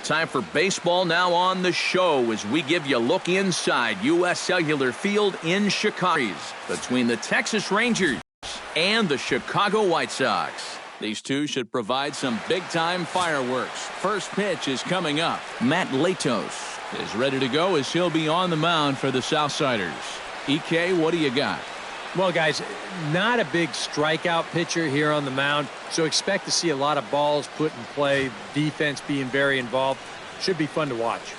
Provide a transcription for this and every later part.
Time for baseball now on the show as we give you a look inside U.S. Cellular Field in Chicago between the Texas Rangers and the Chicago White Sox. These two should provide some big-time fireworks. First pitch is coming up. Matt Latos is ready to go as he'll be on the mound for the Southsiders. EK, what do you got? Well, guys, not a big strikeout pitcher here on the mound, so expect to see a lot of balls put in play, defense being very involved. Should be fun to watch.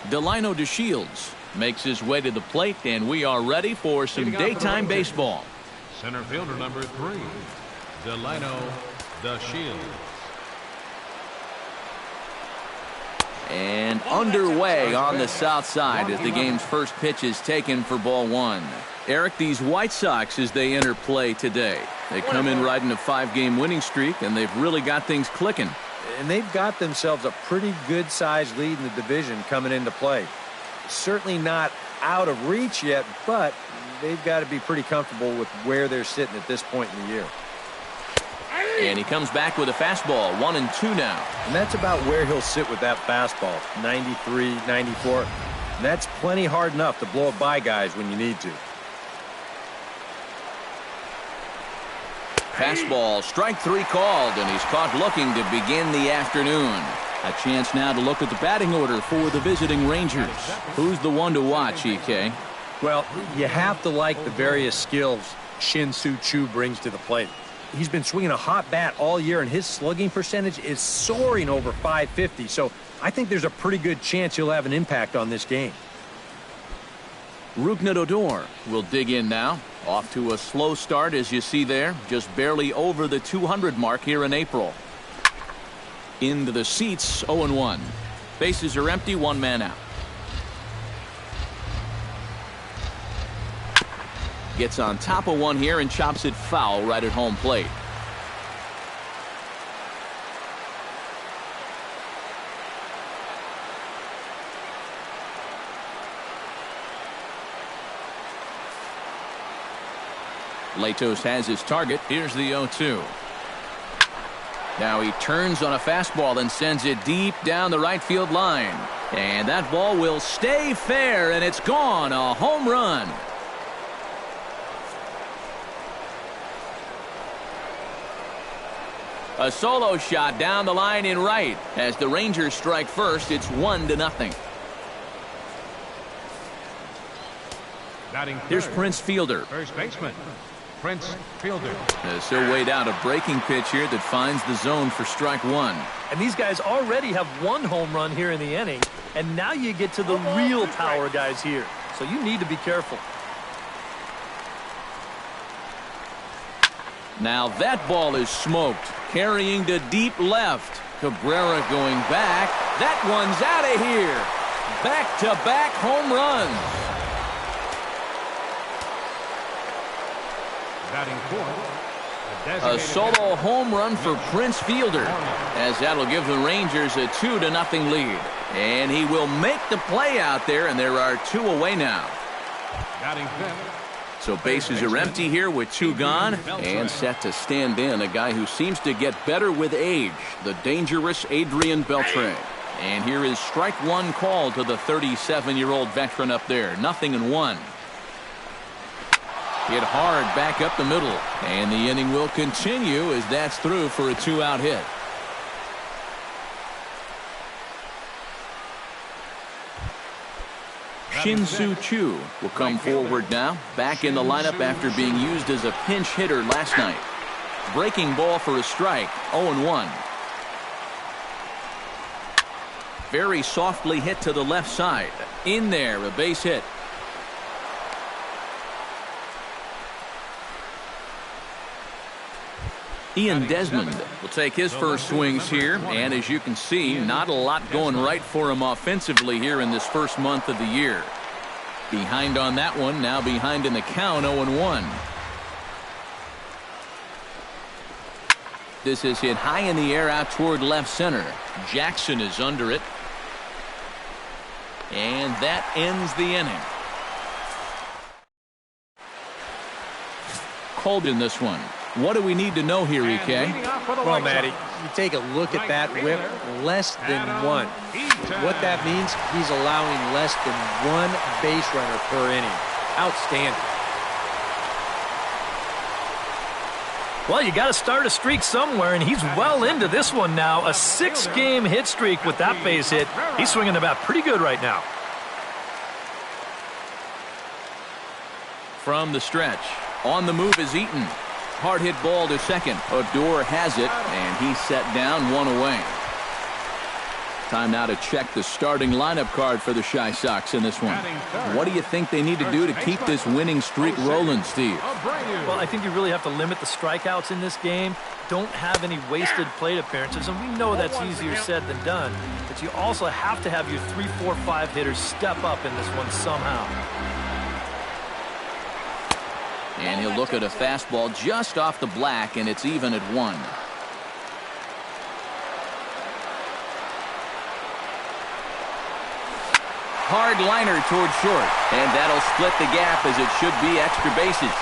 Delino DeShields makes his way to the plate, and we are ready for some daytime baseball. Center fielder number 3, Delino DeShields. And underway on the south side as the game's first pitch is taken for ball 1. Eric, these White Sox, as they enter play today, they come in riding a 5-game winning streak, and they've really got things clicking. And they've got themselves a pretty good-sized lead in the division coming into play. Certainly not out of reach yet, but they've got to be pretty comfortable with where they're sitting at this point in the year. And he comes back with a fastball, 1-2 now. And that's about where he'll sit with that fastball, 93, 94. And that's plenty hard enough to blow it by guys when you need to. Fastball, strike 3 called, and he's caught looking to begin the afternoon. A chance now to look at the batting order for the visiting Rangers. Who's the one to watch, EK? Well, you have to like the various skills Shin-Soo Choo brings to the plate. He's been swinging a hot bat all year, and his slugging percentage is soaring over .550. So I think there's a pretty good chance he'll have an impact on this game. Rougned Odor will dig in now. Off to a slow start, as you see there. Just barely over the 200 mark here in April. Into the seats, 0-1. Bases are empty, 1 man out. Gets on top of one here and chops it foul right at home plate. Latos has his target. Here's the 0-2. Now he turns on a fastball and sends it deep down the right field line. And that ball will stay fair, and it's gone. A home run. A solo shot down the line in right. As the Rangers strike first, it's 1-0. Here's Prince Fielder. First baseman, Prince Fielder. He'll wait out a breaking pitch here that finds the zone for strike 1. And these guys already have 1 home run here in the inning. And now you get to the real power guys here. So you need to be careful. Now that ball is smoked. Carrying to deep left. Cabrera going back. That one's out of here. Back-to-back home runs. A solo home run for Prince Fielder, as that'll give the Rangers a 2-0 lead. And he will make the play out there, and there are 2 away now. So bases are empty here with 2 gone, and set to stand in a guy who seems to get better with age, the dangerous Adrian Beltre. And here is strike 1 called to the 37-year-old veteran up there. 0-1. Hit hard back up the middle, and the inning will continue as that's through for a 2-out hit. Shin-Soo Choo will come forward now, back in the lineup after being used as a pinch hitter last night. Breaking ball for a strike, 0-1. Very softly hit to the left side. In there, a base hit. Ian Desmond will take his first swings here, and as you can see, not a lot going right for him offensively here in this first month of the year. Behind on that one, now behind in the count, 0-1. This is hit high in the air out toward left center. Jackson is under it. And that ends the inning. Cold in this one. What do we need to know here, EK? Well, Matty, You take a look at that whip, less than one. What that means, he's allowing less than one base runner per inning. Outstanding. Well, you got to start a streak somewhere, and he's well into this one now. A 6-game hit streak with that base hit. He's swinging the bat pretty good right now. From the stretch, on the move is Eaton. Hard hit ball to second. Odor has it, and he's set down, one away. Time now to check the starting lineup card for the Chi Sox in this one. What do you think they need to do to keep this winning streak rolling, Steve? Well, I think you really have to limit the strikeouts in this game. Don't have any wasted plate appearances, and we know that's easier said than done. But you also have to have your 3, 4, 5 hitters step up in this one somehow. And he'll look at a fastball just off the black, and it's even at 1. Hard liner toward short, and that'll split the gap as it should be extra bases.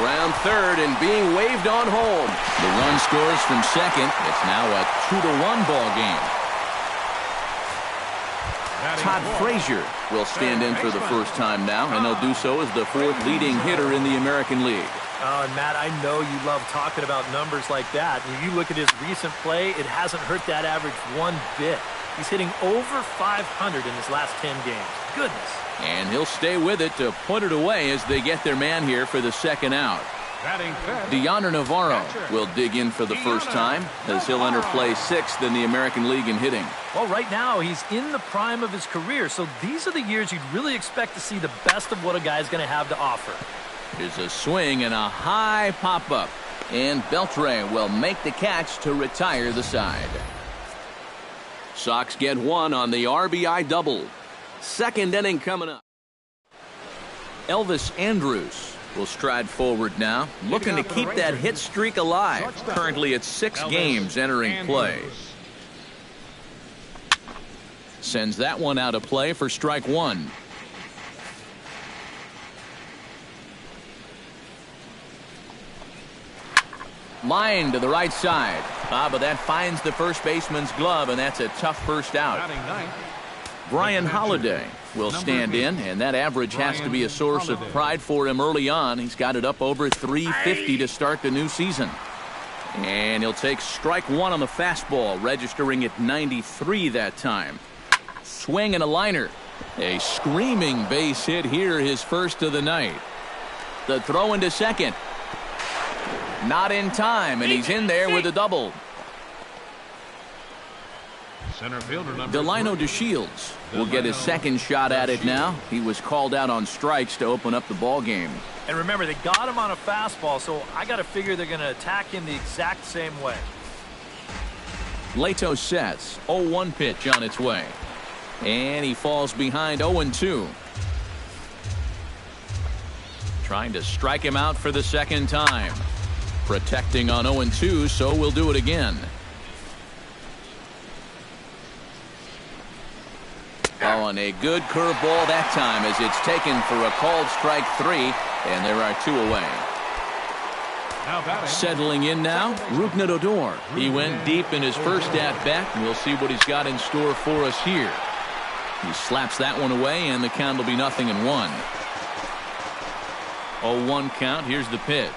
Around third and being waved on home. The run scores from second. It's now a 2-1 ball game. Todd Frazier will stand in for the first time now, and he'll do so as the 4th leading hitter in the American League. Oh, and Matt, I know you love talking about numbers like that. When you look at his recent play, it hasn't hurt that average one bit. He's hitting over 500 in his last 10 games. Goodness. And he'll stay with it to put it away as they get their man here for the second out. Deoner Navarro will dig in for the first time as he'll enter play 6th in the American League in hitting. Well, right now he's in the prime of his career, so these are the years you'd really expect to see the best of what a guy's going to have to offer. Here's a swing and a high pop-up, and Beltre will make the catch to retire the side. Sox get one on the RBI double. Second inning coming up. Elvis Andrus will stride forward now, looking to keep that hit streak alive. Currently at 6 games entering play. Sends that one out of play for strike 1. Line to the right side. But that finds the first baseman's glove, and that's a tough first out. Brian Holiday will stand in, and that average has to be a source of pride for him early on. He's got it up over 350 to start the new season. And he'll take strike 1 on the fastball, registering at 93 that time. Swing and a liner. A screaming base hit here, his first of the night. The throw into second. Not in time, and he's in there with a double. Center fielder number Delino DeShields will get his second shot at it now. He was called out on strikes to open up the ball game. And remember, they got him on a fastball, so I got to figure they're going to attack him the exact same way. Leto sets. 0-1 pitch on its way. And he falls behind 0-2. Trying to strike him out for the second time. Protecting on 0-2, so we'll do it again. Oh, and a good curveball that time as it's taken for a called strike 3, and there are 2 away. Settling in now, Rougned Odor. He went deep in his first at-bat, and we'll see what he's got in store for us here. He slaps that one away, and the count will be 0-1. 0-1 count. Here's the pitch.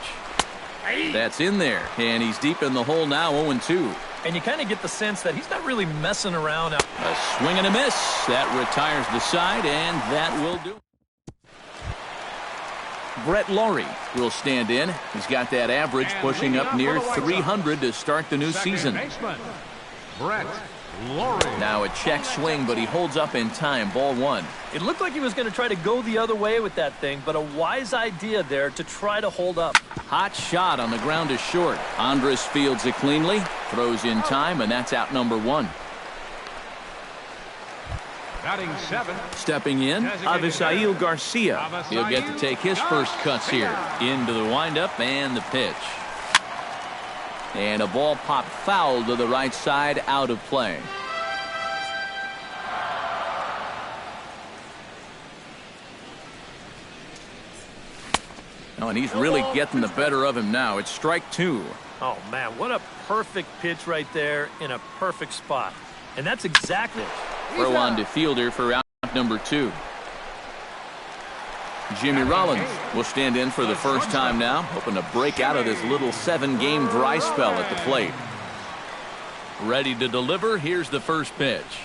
That's in there, and he's deep in the hole now, 0-2. And you kind of get the sense that he's not really messing around. A swing and a miss. That retires the side, and that will do it. Brett Lawrie will stand in. He's got that average pushing up near 300 to start the new season. Brett Lawrie. Now a check swing, but he holds up in time. Ball 1. It looked like he was going to try to go the other way with that thing, but a wise idea there to try to hold up. Hot shot on the ground is short. Andrus fields it cleanly, throws in time, and that's out number 1. Batting 7. Stepping in, Avisail Garcia. He'll get to take his first cuts here. Into the windup and the pitch. And a ball popped foul to the right side, out of play. Oh, and he's really getting the better of him now. It's strike 2. Oh, man, what a perfect pitch right there in a perfect spot. And that's exactly it. Throw on to fielder for out number 2. Jimmy Rollins will stand in for the first time now, hoping to break out of this little 7-game dry spell at the plate. Ready to deliver. Here's the first pitch.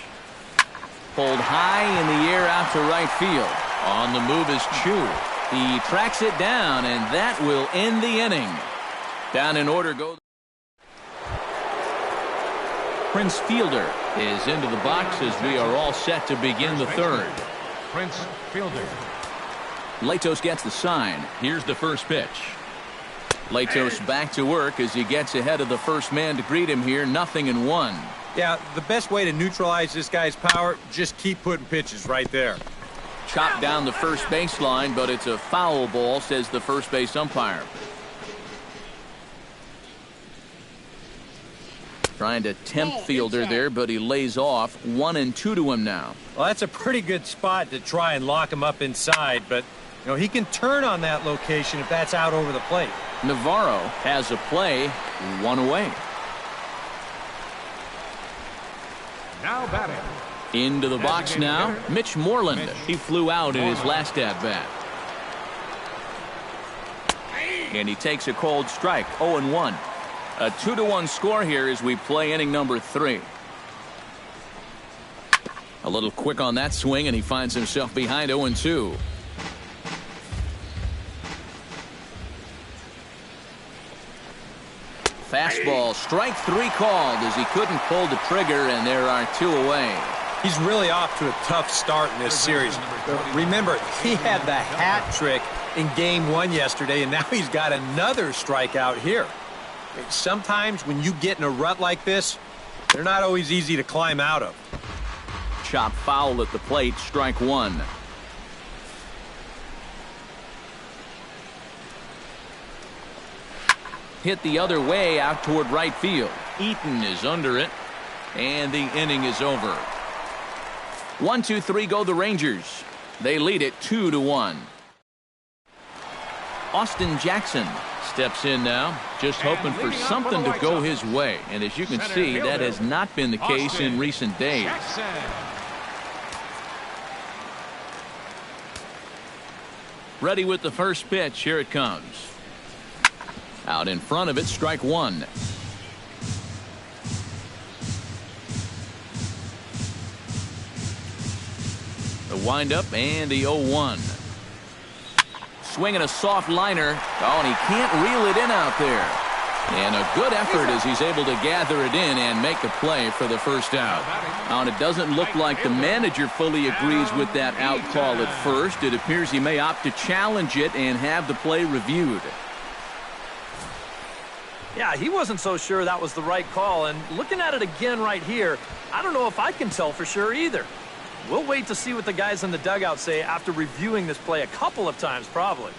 Pulled high in the air out to right field. On the move is Chu. He tracks it down, and that will end the inning. Down in order go. Prince Fielder is into the box as we are all set to begin the third. Prince Fielder. Latos gets the sign. Here's the first pitch. Latos back to work as he gets ahead of the first man to greet him here. 0-1. Yeah, the best way to neutralize this guy's power, just keep putting pitches right there. Chopped down the first baseline, but it's a foul ball, says the first base umpire. Trying to tempt Fielder there, but he lays off. 1-2 to him now. Well, that's a pretty good spot to try and lock him up inside, but you know he can turn on that location if that's out over the plate. Navarro has a play. 1 away. Now batting. Into the box now, Mitch Moreland. He flew out in his last at-bat. And he takes a cold strike. 0-1. A 2-1 score here as we play inning number 3. A little quick on that swing, and he finds himself behind 0-2. Fastball, strike 3 called as he couldn't pull the trigger, and there are 2 away. He's really off to a tough start in this series. Remember, he had the hat trick in Game 1 yesterday, and now he's got another strikeout here. Sometimes when you get in a rut like this, they're not always easy to climb out of. Chop foul at the plate, strike 1. Hit the other way out toward right field. Eaton is under it, and the inning is over. 1-2-3 go the Rangers. They lead it 2-1. Austin Jackson steps in now, just hoping for something to go his way. And as you can see, that has not been the case in recent days. Ready with the first pitch. Here it comes. Out in front of it, strike 1. The windup and the 0-1. Swinging a soft liner. Oh, and he can't reel it in out there. And a good effort as he's able to gather it in and make the play for the first out. Now, and it doesn't look like the manager fully agrees with that out call at first. It appears he may opt to challenge it and have the play reviewed. Yeah, he wasn't so sure that was the right call. And looking at it again right here, I don't know if I can tell for sure either. We'll wait to see what the guys in the dugout say after reviewing this play a couple of times, probably.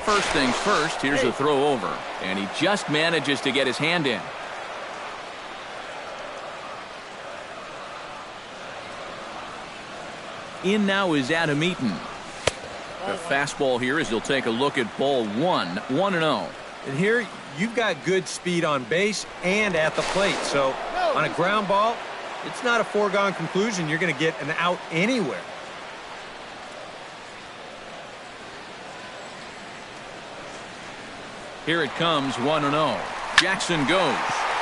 First things first, here's a throw over. And he just manages to get his hand in. In now is Adam Eaton. The fastball here as he'll take a look at ball 1. 1-0. And here you've got good speed on base and at the plate. So on a ground ball, it's not a foregone conclusion you're going to get an out anywhere. Here it comes, 1-0. Jackson goes.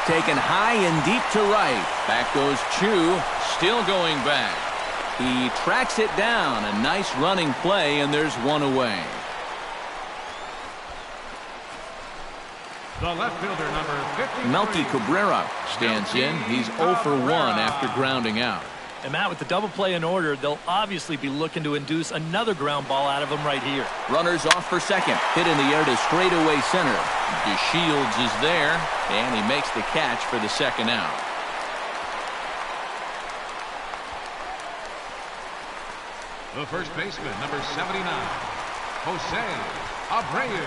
Taken high and deep to right. Back goes Chu. Still going back. He tracks it down. A nice running play, and there's 1 away. The left fielder, number 53. Melky Cabrera stands in. He's 0 for 1 after grounding out. And Matt, with the double play in order, they'll obviously be looking to induce another ground ball out of him right here. Runners off for second. Hit in the air to straightaway center. DeShields is there, and he makes the catch for the second out. The first baseman, number 79, Jose Abreu.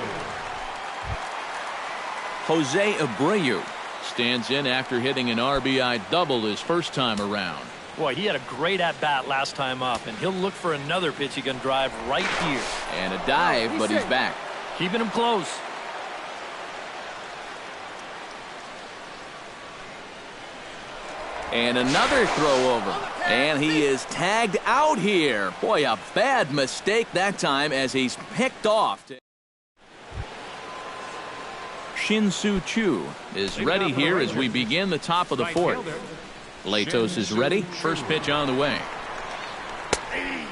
Jose Abreu stands in after hitting an RBI double his first time around. Boy, he had a great at-bat last time up, and he'll look for another pitch he can drive right here. And a dive, but he's back. Keeping him close. And another throw over. And he is tagged out here. Boy, a bad mistake that time as he's picked off. Shin-Soo Choo is ready here as we begin the top of the fourth. Latos is ready. First pitch on the way.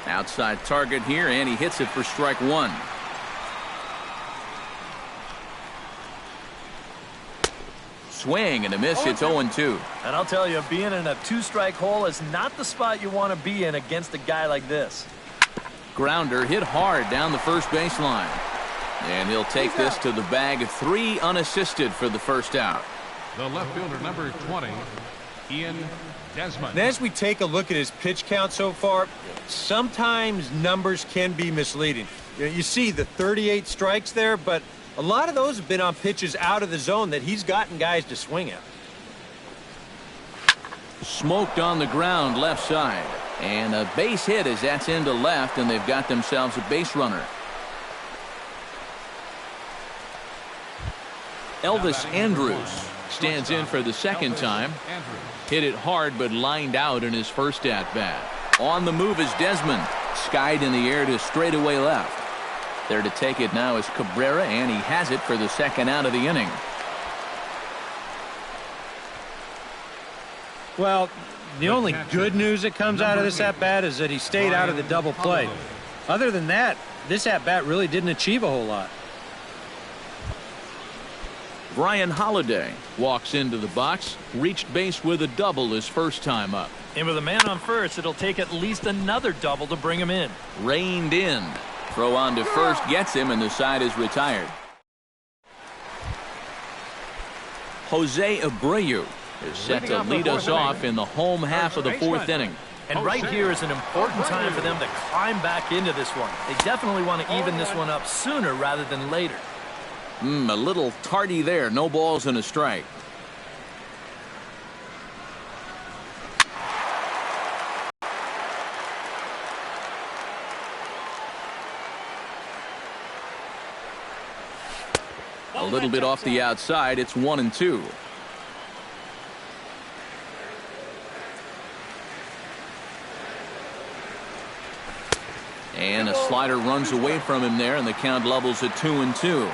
Outside target here, and he hits it for strike one. Swing and a miss. It's 0-2. And I'll tell you, being in a two-strike hole is not the spot you want to be in against a guy like this. Grounder hit hard down the first baseline. And he'll take this to the bag. 3 unassisted for the first out. The left fielder, number 20, Ian Desmond. And as we take a look at his pitch count so far, sometimes numbers can be misleading. You see the 38 strikes there, but a lot of those have been on pitches out of the zone that he's gotten guys to swing at. Smoked on the ground left side. And a base hit as that's into left, and they've got themselves a base runner. Elvis Andrus stands in for the second time. Hit it hard, but lined out in his first at-bat. On the move is Desmond. Skied in the air to straightaway left. There to take it now is Cabrera, and he has it for the second out of the inning. Well, the only good news that comes out of this at-bat is that he stayed out of the double play. Other than that, this at-bat really didn't achieve a whole lot. Brian Holiday walks into the box, reached base with a double his first time up. And with a man on first, it'll take at least another double to bring him in. Reined in. Throw on to first gets him, and the side is retired. Jose Abreu is set to lead us off in the home half of the fourth inning. And right here is an important time for them to climb back into this one. They definitely want to even this one up sooner rather than later. A little tardy there. No balls and a strike. A little bit off the outside. It's 1-2. And a slider runs away from him there, and the count levels at 2-2.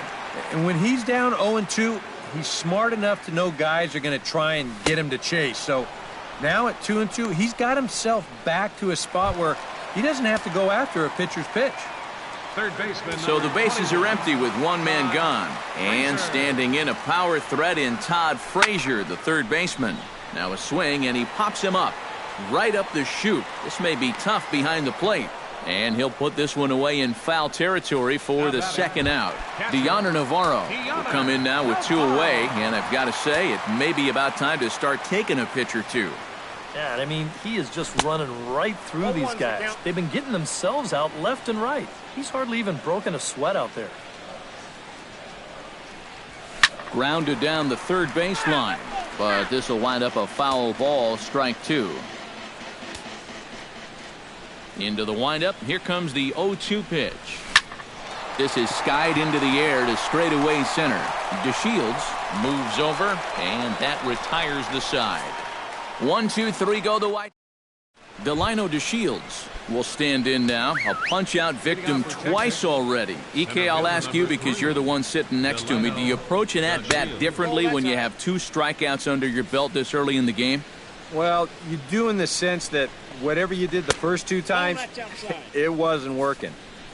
And when he's down 0-2, he's smart enough to know guys are going to try and get him to chase. So now at 2-2, he's got himself back to a spot where he doesn't have to go after a pitcher's pitch. Third baseman. So the bases are empty with one man gone. And standing in, a power threat in Todd Frazier, the third baseman. Now a swing, and he pops him up right up the chute. This may be tough behind the plate. And he'll put this one away in foul territory for the second out. Deoner Navarro will come in now with 2 away. And I've got to say, it may be about time to start taking a pitch or two. Yeah, I mean, he is just running right through these guys. They've been getting themselves out left and right. He's hardly even broken a sweat out there. Grounded down the third baseline. But this will wind up a foul ball, strike 2. Into the windup. Here comes the 0-2 pitch. This is skied into the air to straightaway center. DeShields moves over, and that retires the side. 1-2-3 go the White. Delino DeShields will stand in now. A punch-out victim twice already. EK, I'll ask you because you're the one sitting next to me. Do you approach an at-bat differently when you have 2 strikeouts under your belt this early in the game? Well, you do in the sense that whatever you did the first 2 times, it wasn't working.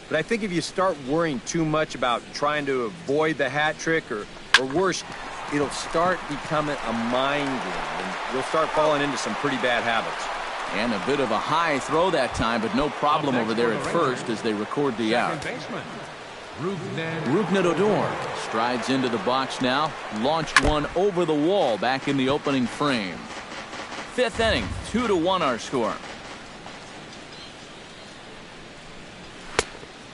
But I think if you start worrying too much about trying to avoid the hat trick or worse, it'll start becoming a mind game, and you'll start falling into some pretty bad habits. And a bit of a high throw that time, but no problem over there at first as they record the out. Rougned Odor strides into the box now. Launched one over the wall back in the opening frame. 5th inning, 2-1 our score.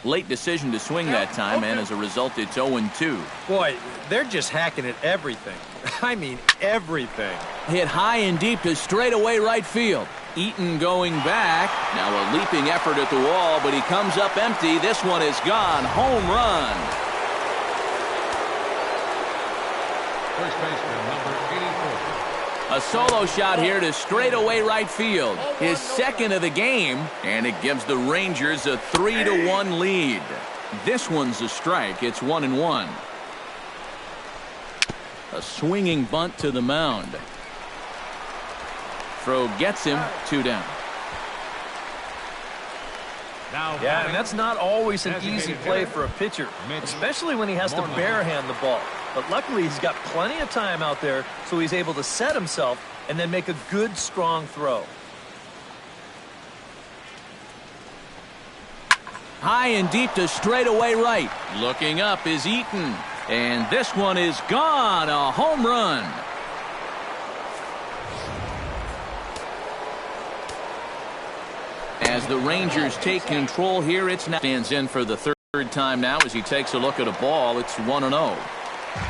Late decision to swing that time, and as a result, it's 0-2. Boy, they're just hacking at everything. I mean, everything. Hit high and deep to straightaway right field. Eaton going back. Now a leaping effort at the wall, but he comes up empty. This one is gone. Home run. First baseman, number 84. A solo shot here to straightaway right field. His second of the game, and it gives the Rangers a 3-1 lead. This one's a strike. It's 1-1. A swinging bunt to the mound. Throw gets him, 2 down. Now, Yeah, and that's not always an easy play for a pitcher, especially when he has to barehand the ball. But luckily, he's got plenty of time out there, so he's able to set himself and then make a good, strong throw. High and deep to straightaway right. Looking up is Eaton. And this one is gone. A home run. As the Rangers take control here, it's now stands in for the third time now as he takes a look at a ball. It's 1-0.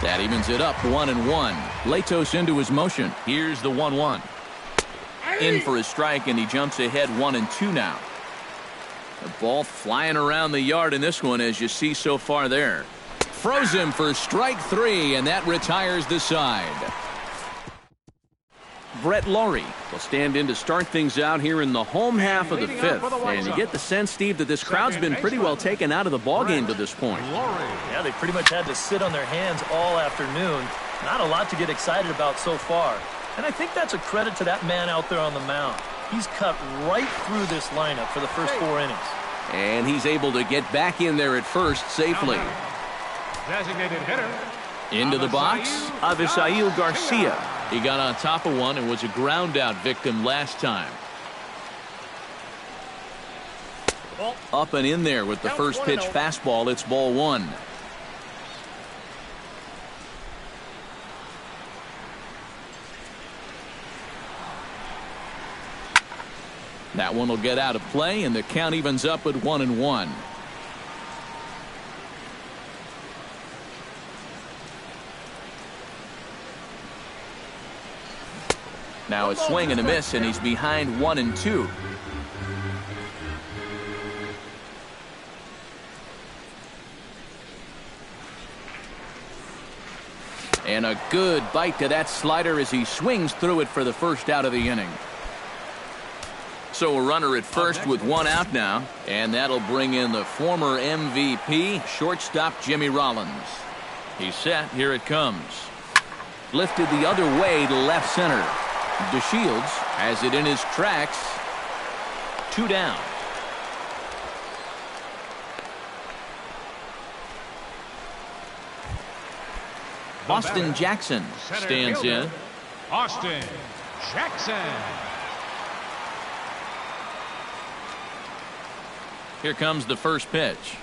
That evens it up 1-1. Latos into his motion. Here's the 1-1. In for a strike, and he jumps ahead 1-2 now. The ball flying around the yard in this one, as you see so far there. Froze him for strike 3, and that retires the side. Brett Laurie will stand in to start things out here in the home half of the fifth. And you get the sense, Steve, that this crowd's been pretty well taken out of the ballgame to this point. Yeah, they pretty much had to sit on their hands all afternoon. Not a lot to get excited about so far. And I think that's a credit to that man out there on the mound. He's cut right through this lineup for the first 4 innings. And he's able to get back in there at first safely. Designated hitter. Into the box, Avisail Garcia. He got on top of one and was a ground-out victim last time. Up and in there with the first pitch fastball. It's ball 1. That one will get out of play, and the count evens up at 1-1. Now a swing and a miss, and he's behind 1-2. And a good bite to that slider as he swings through it for the first out of the inning. So a runner at first with 1 out now, and that'll bring in the former MVP, shortstop Jimmy Rollins. He's set. Here it comes. Lifted the other way to left center. DeShields has it in his tracks. 2 down. Austin Jackson stands in. Austin Jackson. Here comes the first pitch.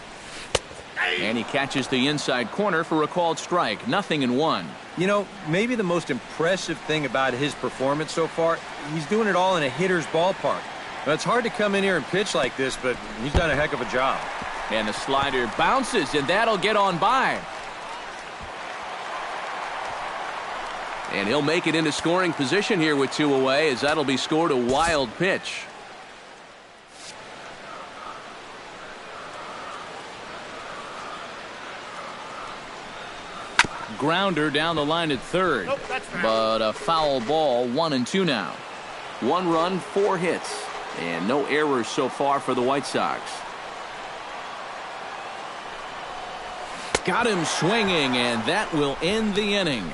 And he catches the inside corner for a called strike. 0-1. You know, maybe the most impressive thing about his performance so far, he's doing it all in a hitter's ballpark. Now, it's hard to come in here and pitch like this, but he's done a heck of a job. And the slider bounces, and that'll get on by. And he'll make it into scoring position here with 2 away, as that'll be scored a wild pitch. Grounder down the line at third. But a foul ball, 1-2 now. 1 run, 4 hits, and no errors so far for the White Sox. Got him swinging, and that will end the inning.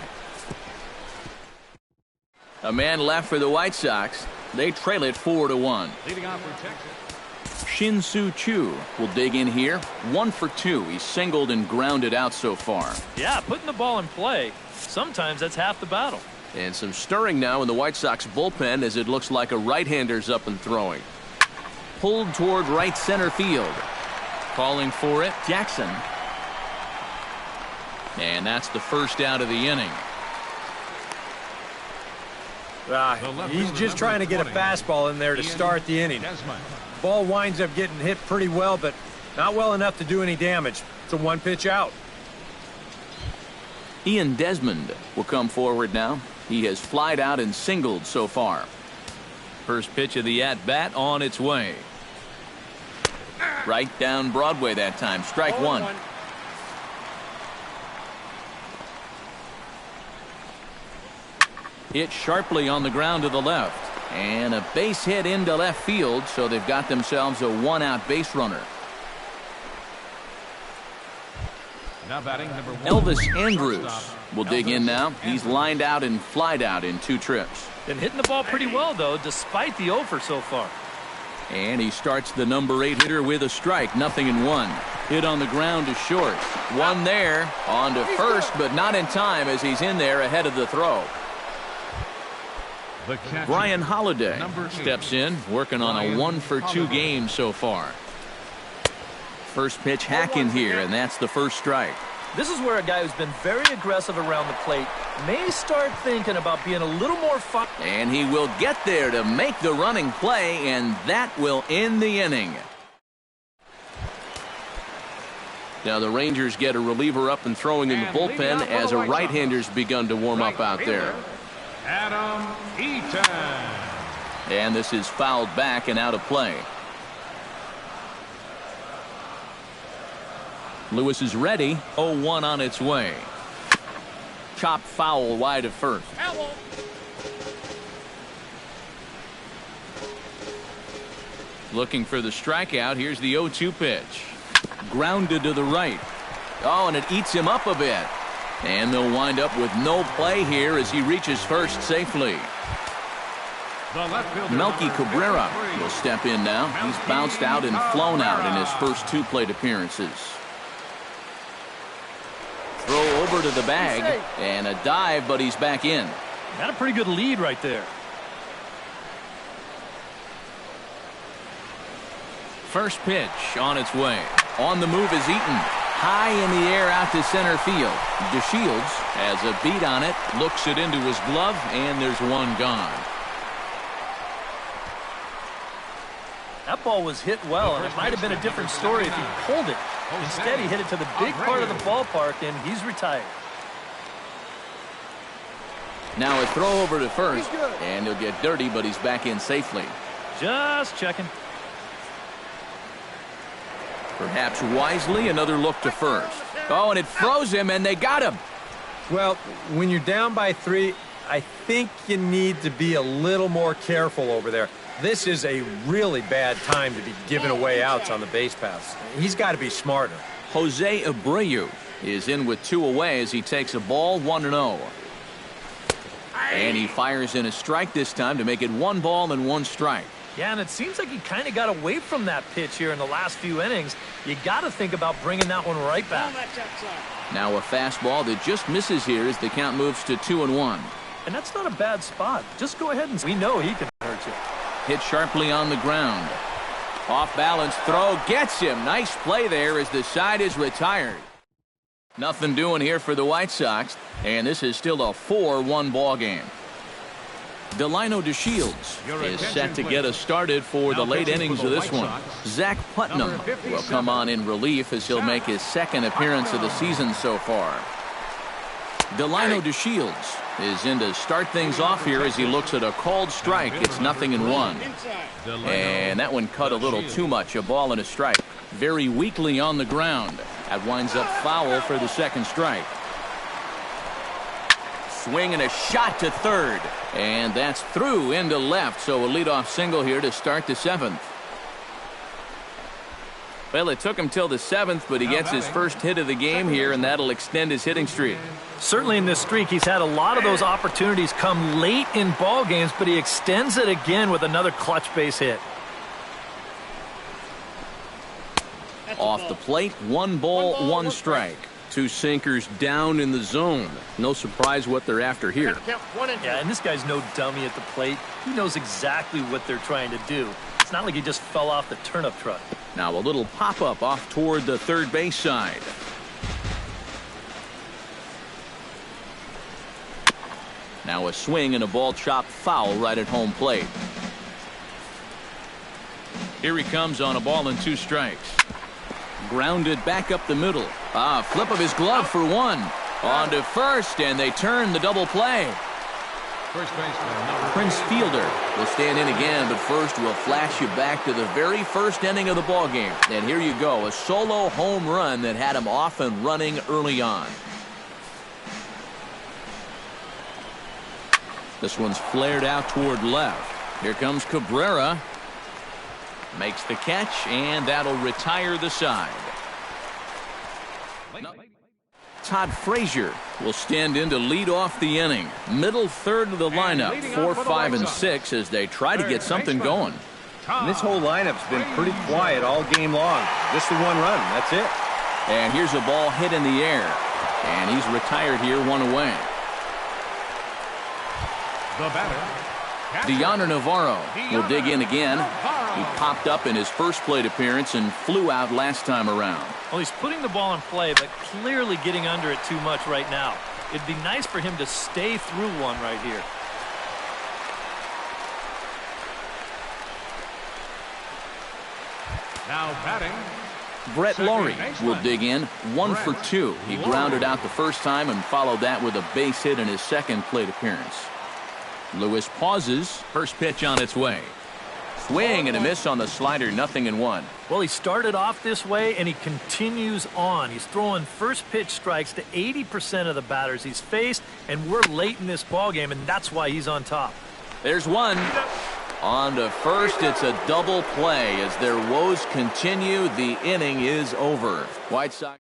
A man left for the White Sox. They trail it 4-1. Leading off for Texas. Shin-Soo Choo will dig in here. 1 for 2. He's singled and grounded out so far. Yeah, putting the ball in play, sometimes that's half the battle. And some stirring now in the White Sox bullpen as it looks like a right-hander's up and throwing. Pulled toward right center field. Calling for it, Jackson. And that's the first out of the inning. He's just trying to get a fastball in there to start the inning. Ball winds up getting hit pretty well, but Not well enough to do any damage. It's a one-pitch out. Ian Desmond will come forward now. He has flied out and singled so far. First pitch of the at-bat on its way. Right down Broadway that time. Strike one. Hit sharply on the ground to the left. And a base hit into left field, so they've got themselves a one-out base runner. Now batting number 1. Elvis Andrus will dig in now. He's lined out and flied out in 2 trips. Been hitting the ball pretty well, though, despite the offer so far. And he starts the number 8 hitter with a strike. 0-1. Hit on the ground to short. One there. On to first, but not in time as he's in there ahead of the throw. The catcher, Brian Holiday number 8. steps in, working on a 1-for-2 game so far. First pitch hack in here, and that's the first strike. This is where a guy who's been very aggressive around the plate may start thinking about being a little more fun. And he will get there to make the running play, and that will end the inning. Now the Rangers get a reliever up and throwing in the bullpen as a right-hander's begun to warm up out there. Adam Eaton. And this is fouled back and out of play. Lewis is ready. 0-1 on its way. Chopped foul wide of first. Looking for the strikeout. Here's the 0-2 pitch. Grounded to the right. Oh, and it eats him up a bit. And they'll wind up with no play here as he reaches first safely. Melky Cabrera will step in now. He's bounced out and flown out in his first 2 plate appearances. Throw over to the bag and a dive, but he's back in. Got a pretty good lead right there. First pitch on its way. On the move is Eaton. High in the air out to center field. DeShields has a beat on it, looks it into his glove, and there's one gone. That ball was hit well, and it might have been a different story if he pulled it. Instead, he hit it to the big part of the ballpark, and he's retired. Now a throw over to first, and he'll get dirty, but he's back in safely. Just checking. Perhaps wisely, another look to first. Oh, and it froze him, and they got him. Well, when you're down by 3, I think you need to be a little more careful over there. This is a really bad time to be giving away outs on the base paths. He's got to be smarter. Jose Abreu is in with 2 away as he takes a ball 1-0. And he fires in a strike this time to make it 1 ball and 1 strike. Yeah, and it seems like he kind of got away from that pitch here in the last few innings. You got to think about bringing that one right back. Now a fastball that just misses here as the count moves to 2-1. And that's not a bad spot. Just go ahead and we know he can hurt you. Hit sharply on the ground. Off balance throw gets him. Nice play there as the side is retired. Nothing doing here for the White Sox, and this is still a 4-1 ball game. Delino DeShields is set to get us started for the late innings of this one. Zach Putnam will come on in relief as he'll make his 2nd appearance of the season so far. Delino DeShields is in to start things off here as he looks at a called strike. It's 0-1. And that one cut a little too much. A ball and a strike. Very weakly on the ground. That winds up foul for the 2nd strike. Swing and a shot to third. And that's through into left. So a leadoff single here to start the 7th. Well, it took him till the 7th, but he gets his first hit of the game here, and that'll extend his hitting streak. Certainly in this streak, he's had a lot of those opportunities come late in ball games, but he extends it again with another clutch base hit. Off the plate, 1 ball, 1 strike. 2 sinkers down in the zone. No surprise what they're after here. Yeah, and this guy's no dummy at the plate. He knows exactly what they're trying to do. It's not like he just fell off the turnip truck. Now a little pop-up off toward the third base side. Now a swing and a ball chopped foul right at home plate. Here he comes on a ball and 2 strikes. Grounded back up the middle. Flip of his glove for one. On to first, and they turn the double play. First baseman, Prince Fielder will stand in again, but first we'll flash you back to the very first inning of the ball game. And here you go, a solo home run that had him off and running early on. This one's flared out toward left. Here comes Cabrera. Makes the catch, and that'll retire the side. Todd Frazier will stand in to lead off the inning. Middle third of the lineup, 4, 5, and 6 as they try to get something going. And this whole lineup's been pretty quiet all game long. Just the one run, that's it. And here's a ball hit in the air. And he's retired here, one away. the batter. Deanna Navarro will dig in again. He popped up in his first plate appearance and flew out last time around. Well, he's putting the ball in play, but clearly getting under it too much right now. It'd be nice for him to stay through one right here. Now batting. Brett Laurie will dig in, 1 for 2. He grounded out the first time and followed that with a base hit in his second plate appearance. Lewis pauses. First pitch on its way. Swing and a miss on the slider, 0-1. Well, he started off this way, and he continues on. He's throwing first pitch strikes to 80% of the batters he's faced, and we're late in this ballgame, and that's why he's on top. There's one. On to first, it's a double play. As their woes continue, the inning is over. White Sox.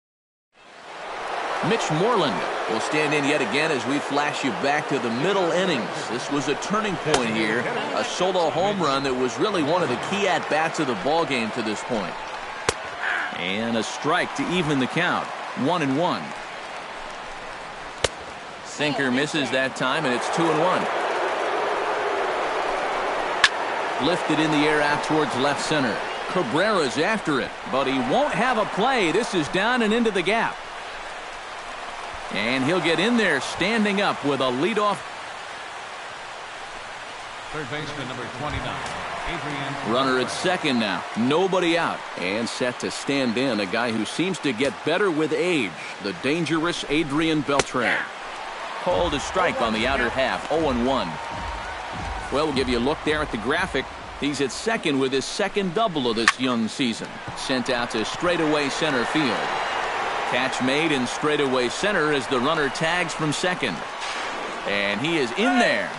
Mitch Moreland will stand in yet again as we flash you back to the middle innings. This was a turning point here. A solo home run that was really one of the key at-bats of the ballgame to this point. And a strike to even the count. 1-1. Sinker misses that time, and it's 2-1. Lifted in the air out towards left center. Cabrera's after it, but he won't have a play. This is down and into the gap. And he'll get in there standing up with a leadoff. Third baseman number 29, Adrian. Runner at second now. Nobody out. And set to stand in a guy who seems to get better with age. The dangerous Adrian Beltran. Called a strike on the outer half. 0-1. Well, we'll give you a look there at the graphic. He's at second with his second double of this young season. Sent out to straightaway center field. Catch made in straightaway center as the runner tags from second. And he is in there.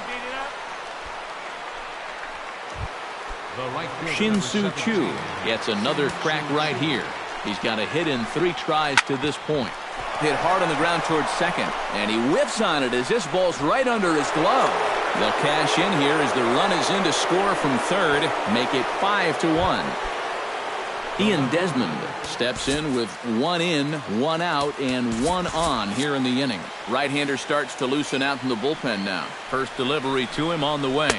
Shin-Soo Choo gets another crack right here. He's got a hit in 3 tries to this point. Hit hard on the ground towards second. And he whiffs on it as this ball's right under his glove. They'll cash in here as the run is in to score from third. Make it 5-1. Ian Desmond steps in with 1 in, 1 out, and 1 on here in the inning. Right-hander starts to loosen out in the bullpen now. First delivery to him on the way.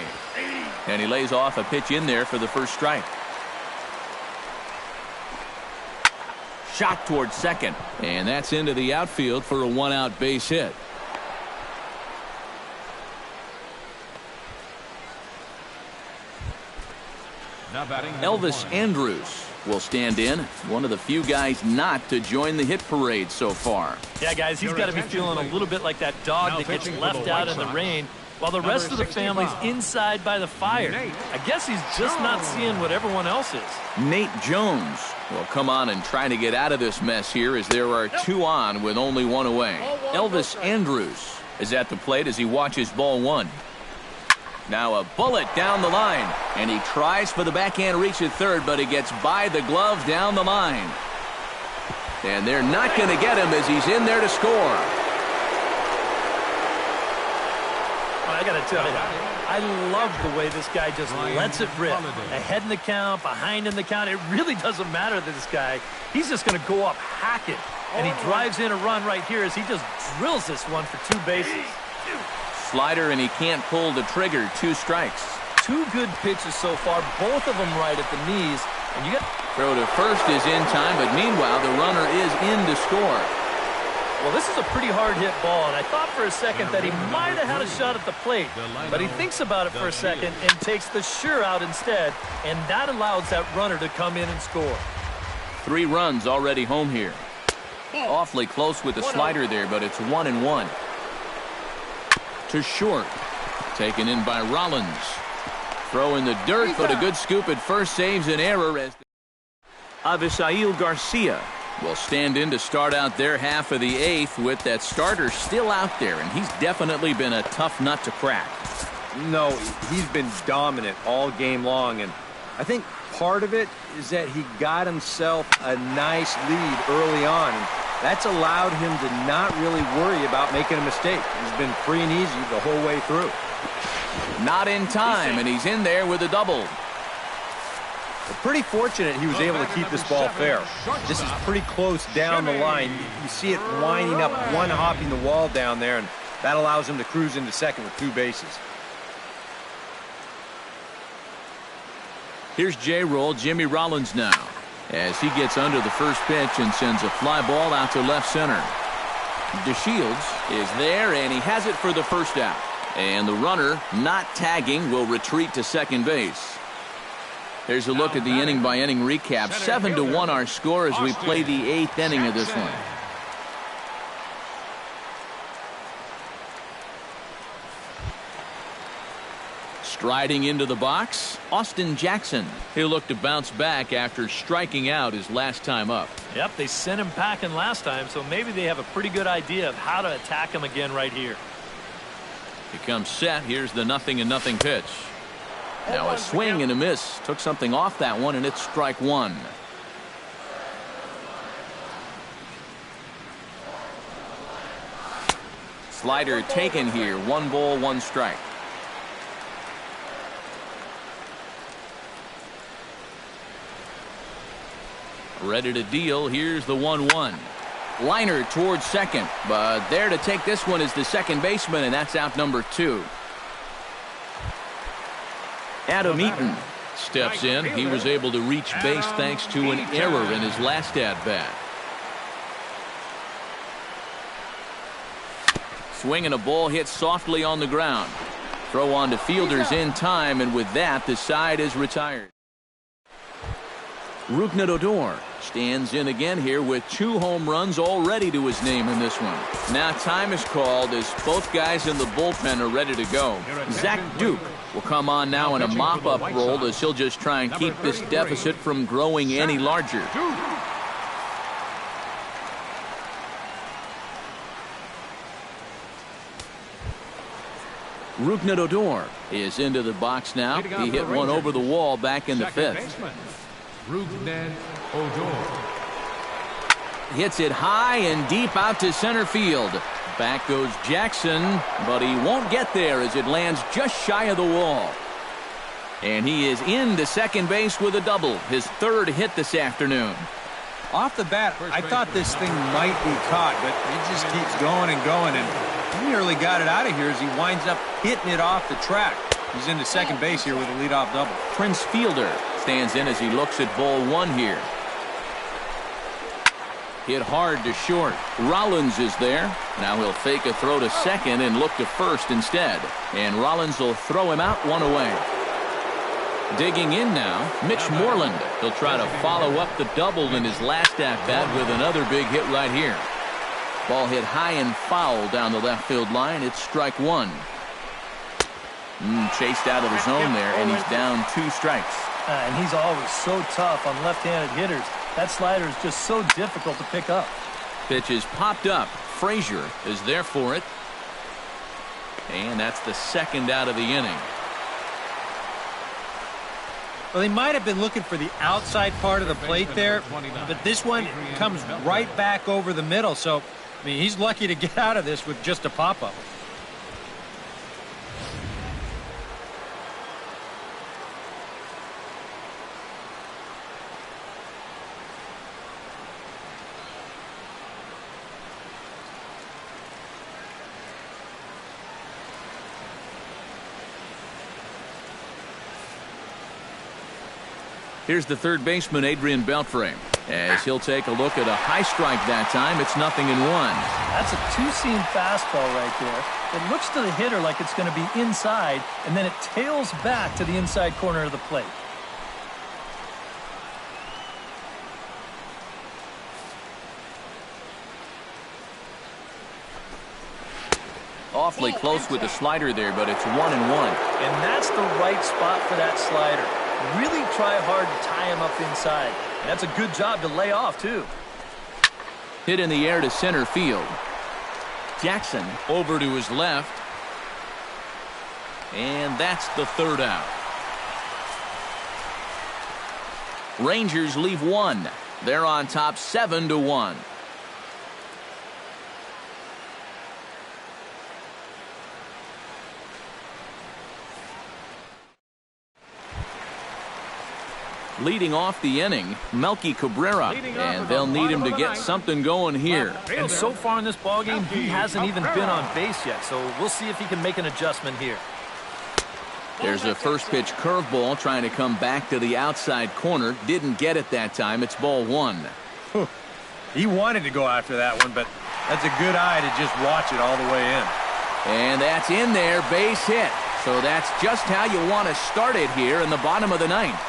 And he lays off a pitch in there for the first strike. Shot towards second. And that's into the outfield for a 1-out base hit. Now batting. Elvis Andrus will stand in. One of the few guys not to join the hit parade so far. Yeah, guys, he's got to be feeling a little bit like that dog that gets left out in the rain while the rest of the family's inside by the fire. I guess he's just not seeing what everyone else is. Nate Jones will come on and try to get out of this mess here as there are 2 on with only 1 away. Elvis Andrus is at the plate as he watches ball 1. Now a bullet down the line, and he tries for the backhand reach at third, but he gets by the glove down the line. And they're not going to get him as he's in there to score. I got to tell you, I love the way this guy just lets it rip. Ahead in the count, behind in the count. It really doesn't matter to this guy. He's just going to go up hacking, and he drives in a run right here as he just drills this one for 2 bases. Slider, and he can't pull the trigger. 2 strikes. 2 good pitches so far, both of them right at the knees. And you got throw to first is in time, but meanwhile the runner is in to score. Well, this is a pretty hard hit ball, and I thought for a second that he might have had a shot at the plate, but he thinks about it for a second and takes the sure out instead, and that allows that runner to come in and score. 3 runs already home here. Awfully close with the slider there, but it's 1-1. To short. Taken in by Rollins. Throw in the dirt, but a good scoop at first saves an error as Avisail Garcia will stand in to start out their half of the 8th with that starter still out there, and he's definitely been a tough nut to crack. No, he's been dominant all game long, and I think part of it is that he got himself a nice lead early on, and that's allowed him to not really worry about making a mistake. He's been free and easy the whole way through. Not in time, and he's in there with a double. But pretty fortunate he was able to keep this ball fair. This is pretty close down the line. You see it winding up, one hopping the wall down there, and that allows him to cruise into second with 2 bases. Here's J-roll Jimmy Rollins now as he gets under the first pitch and sends a fly ball out to left center. DeShields is there, and he has it for the first out. And the runner, not tagging, will retreat to second base. Here's a look at the inning-by-inning recap. 7-1 our score as we play the 8th inning of this one. Striding into the box, Austin Jackson. He'll look to bounce back after striking out his last time up. Yep, they sent him packing last time, so maybe they have a pretty good idea of how to attack him again right here. He comes set. Here's the 0-0 pitch. Now a swing and a miss. Took something off that one, and it's strike 1. Slider taken here. 1 ball, 1 strike. Ready to deal. Here's the 1-1. Liner towards second, but there to take this one is the second baseman, and that's out number 2. Adam Eaton steps in. He was able to reach base thanks to an error in his last at-bat. Swing and a ball hit softly on the ground. Throw on to fielders in time, and with that, the side is retired. Rougned Odor stands in again here with 2 home runs already to his name in this one. Now time is called as both guys in the bullpen are ready to go. Zach Duke will come on now in a mop-up role as he'll just try and keep this deficit from growing any larger. Rougned Odor is into the box now. He hit one over the wall back in the 5th. Rougned Odor. Hits it high and deep out to center field. Back goes Jackson, but he won't get there as it lands just shy of the wall. And he is into second base with a double, his 3rd hit this afternoon. Off the bat, I thought this thing might be caught, but it just keeps going and going, and he nearly got it out of here as he winds up hitting it off the track. He's into second base here with a leadoff double. Prince Fielder stands in as he looks at ball 1 here. Hit hard to short. Rollins is there. Now he'll fake a throw to second and look to first instead. And Rollins will throw him out 1 away. Digging in now, Mitch Moreland. He'll try to follow up the double in his last at-bat with another big hit right here. Ball hit high and foul down the left field line. It's strike 1. Chased out of the zone there, and he's down 2 strikes. And he's always so tough on left-handed hitters. That slider is just so difficult to pick up. Pitch is popped up. Frazier is there for it. And that's the 2nd out of the inning. Well, they might have been looking for the outside part of the plate there, but this one comes right back over the middle. So, I mean, he's lucky to get out of this with just a pop-up. Here's the 3rd baseman, Adrian Beltre, as he'll take a look at a high strike that time. It's 0-1. That's a 2-seam fastball right there. It looks to the hitter like it's going to be inside, and then it tails back to the inside corner of the plate. Awfully close with the slider there, but it's 1-1. And that's the right spot for that slider. Really try hard to tie him up inside. And that's a good job to lay off, too. Hit in the air to center field. Jackson over to his left. And that's the third out. Rangers leave one. They're on top 7-1. Leading off the inning, Melky Cabrera, and they'll need him to get something going here. And so far in this ballgame, he hasn't even been on base yet, so we'll see if he can make an adjustment here. There's a first pitch curveball trying to come back to the outside corner. Didn't get it that time. It's ball one. He wanted to go after that one, but that's a good eye to just watch it all the way in. And that's in there, base hit. So that's just how you want to start it here in the bottom of the ninth.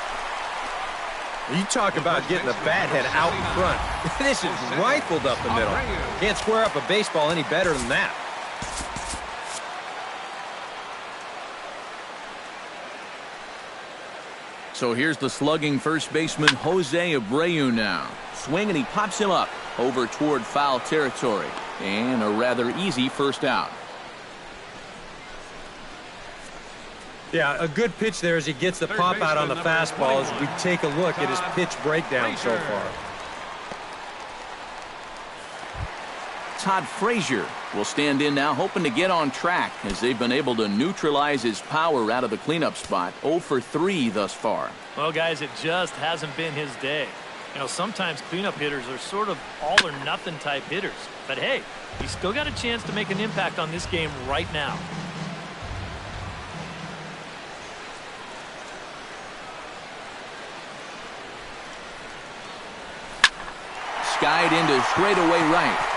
You talk about getting the bat head out in front. This is rifled up the middle. Can't square up a baseball any better than that. So here's the slugging first baseman Jose Abreu now. Swing and he pops him up over toward foul territory. And a rather easy first out. Yeah, a good pitch there as he gets the pop out on the fastball as we take a look at his pitch breakdown so far. Todd Frazier will stand in now, hoping to get on track as they've been able to neutralize his power out of the cleanup spot. 0 for 3 thus far. Well, guys, it just hasn't been his day. You know, sometimes cleanup hitters are sort of all or nothing type hitters. But hey, he's still got a chance to make an impact on this game right now. Skied into straightaway right.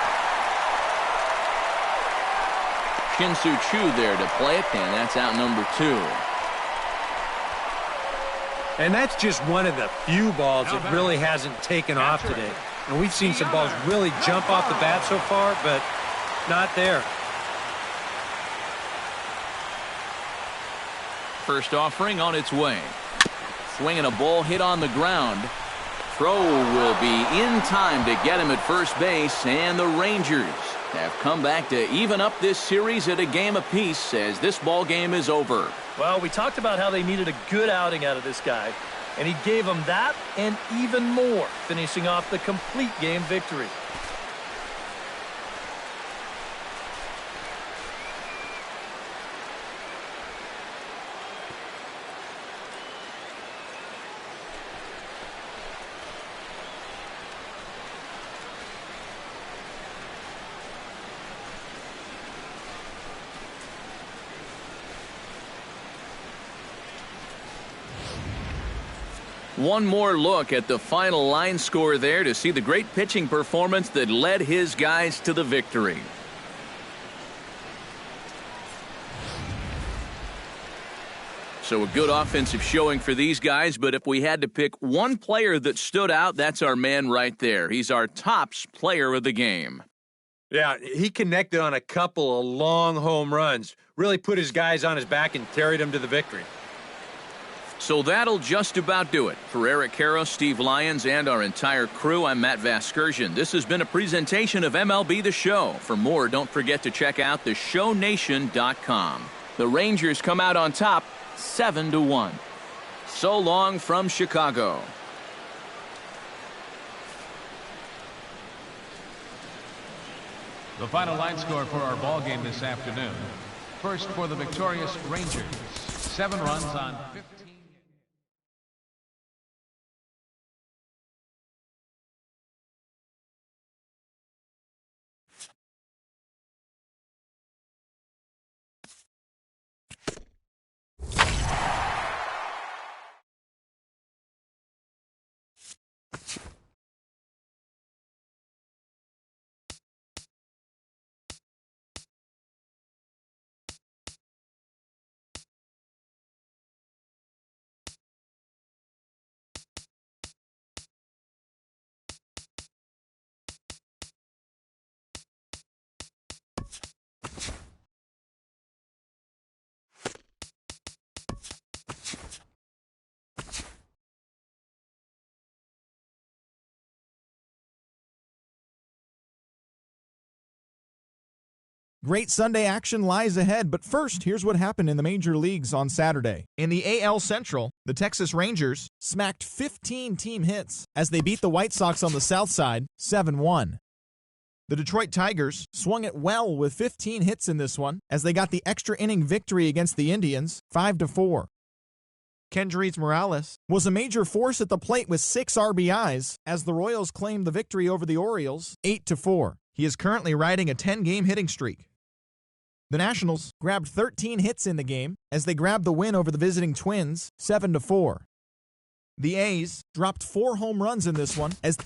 Shin-Soo Choo there to play it, and that's out number 2. And that's just one of the few balls that really hasn't taken off today. And we've seen some balls really jump off the bat so far, but not there. First offering on its way. Swinging a ball hit on the ground. Throw will be in time to get him at first base, and the Rangers have come back to even up this series at a game apiece as this ball game is over. Well, we talked about how they needed a good outing out of this guy, and he gave them that and even more, finishing off the complete game victory. One more look at the final line score there to see the great pitching performance that led his guys to the victory. So a good offensive showing for these guys, but if we had to pick one player that stood out, that's our man right there. He's our tops player of the game. Yeah, he connected on a couple of long home runs, really put his guys on his back and carried them to the victory. So that'll just about do it. For Eric Karros, Steve Lyons, and our entire crew, I'm Matt Vasgersian. This has been a presentation of MLB The Show. For more, don't forget to check out theshownation.com. The Rangers come out on top 7-1. So long from Chicago. The final line score for our ball game this afternoon. First for the victorious Rangers. 7 runs on 15. Great Sunday action lies ahead, but first, here's what happened in the major leagues on Saturday. In the AL Central, the Texas Rangers smacked 15 team hits as they beat the White Sox on the south side 7-1. The Detroit Tigers swung it well with 15 hits in this one as they got the extra inning victory against the Indians 5-4. Kendrys Morales was a major force at the plate with 6 RBIs as the Royals claimed the victory over the Orioles 8-4. He is currently riding a 10-game hitting streak. The Nationals grabbed 13 hits in the game as they grabbed the win over the visiting Twins 7-4. The A's dropped 4 home runs in this one as